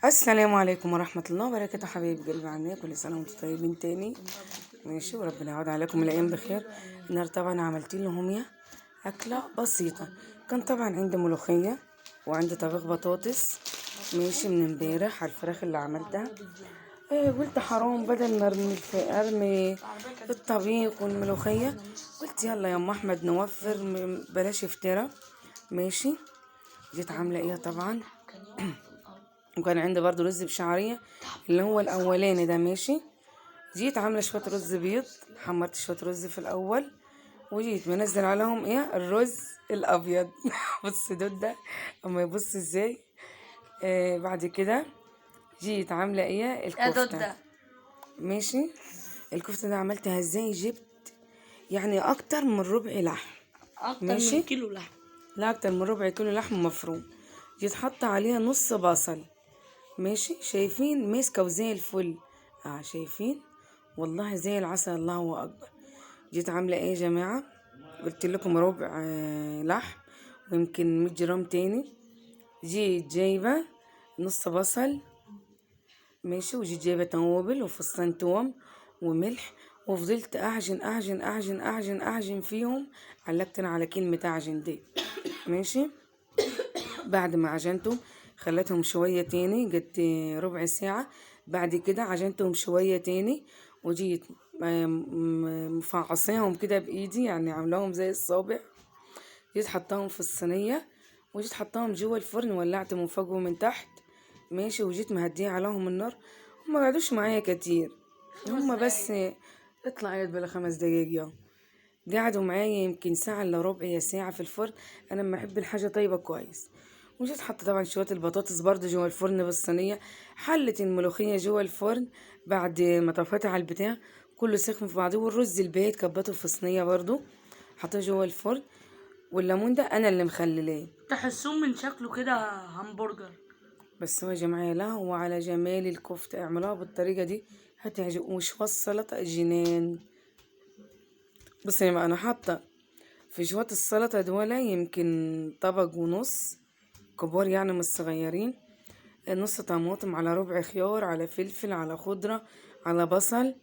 السلام عليكم ورحمة الله وبركاته. حبايب قلبي عني، كل سنة وانتم طيبين تاني. ماشي، وربنا يعود عليكم الأيام بخير. النهاردة طبعا عملت لهم يا أكلة بسيطة. كان طبعا عندي ملوخية وعندي طبيخ بطاطس ماشي من امبارح على الفراخ اللي عملتها. قلت حرام بدل ما ارمي الطبيخ والملوخية، قلت يلا يا ام احمد نوفر بلاش افترا. ماشي، جيت عاملة ايه طبعا وكان عندي برضو رز بشعرية اللي هو الاولاني ده. ماشي، جيت عاملة شوية رز بيض، حمرت شوية رز في الاول وجيت منزل عليهم ايه الرز الابيض. بص ده اما يبص ازاي. بعد كده جيت عاملة ايه الكفتة. ماشي، الكفتة ده عملتها ازاي؟ جبت يعني اكتر من ربع لحم، اكتر من كيلو لحم، لا اكتر من ربع كيلو لحم مفروم. جيت حاطة عليها نص بصل. ماشي، شايفين ماسكة وزي الفل. شايفين والله زي العسل، الله اكبر. جيت عاملة ايه يا جماعة؟ قلت لكم ربع لحم ويمكن 100 جرام تاني. جيت جايبة نص بصل. ماشي، وجيت جايبة توابل وفصين توم وملح، وفضلت اعجن اعجن اعجن اعجن اعجن فيهم. علقتنا على كلمة اعجن دي. ماشي، بعد ما عجنتهم خليتهم شوية تاني قد ربع ساعة. بعد كده عجنتهم شوية تاني وجيت مفعصاهم كده بايدي، يعني عاملاهم زي الصابع. جيت حطاهم في الصينية وجيت حطاهم جوه الفرن، ولعت من فوق ومن تحت. ماشي، وجيت مهديه عليهم النار. هما قعدوش معايا كتير، هما بس اطلع يد بلا 5 دقايق يوم. قعدوا معايا يمكن ساعة الا ربع يا ساعة في الفرن. انا لما احب الحاجة طيبة كويس. وجيت حط طبعا شوية البطاطس برضه جوه الفرن بالصينية. حلت الملوخية جوه الفرن بعد ما طفتها على البتاع كله سخن في بعضه. والرز البايت كبته في صينية برضه حطيه جوه الفرن. والليمون ده انا اللي مخللاه. تحسوه من شكله كده همبرجر. بس هو يا جماعه لا هو على جمال الكفته، اعملوها بالطريقه دي هتعجب. وشويه السلطه جنان. بصي يا جماعه، انا حاطه في شويه السلطه دول يمكن طبق ونص كبار، يعني مش صغيرين. نص طماطم على ربع خيار على فلفل على خضره على بصل،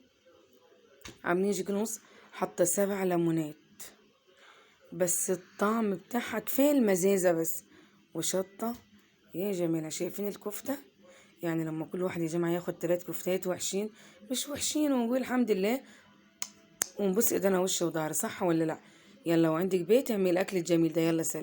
عاملين يجي نص. حاطه 7 ليمونات، بس الطعم بتاعها كفايه المزازه بس. وشطه يا جميله. شايفين الكفته؟ يعني لما كل واحد يا جماعه ياخد 3 كفتات وحشين مش وحشين ونقول الحمد لله ونبص ايدينا وش وضهر، صح ولا لا؟ يلا، وعندك بيت اعمل الاكل الجميل ده. يلا سلام.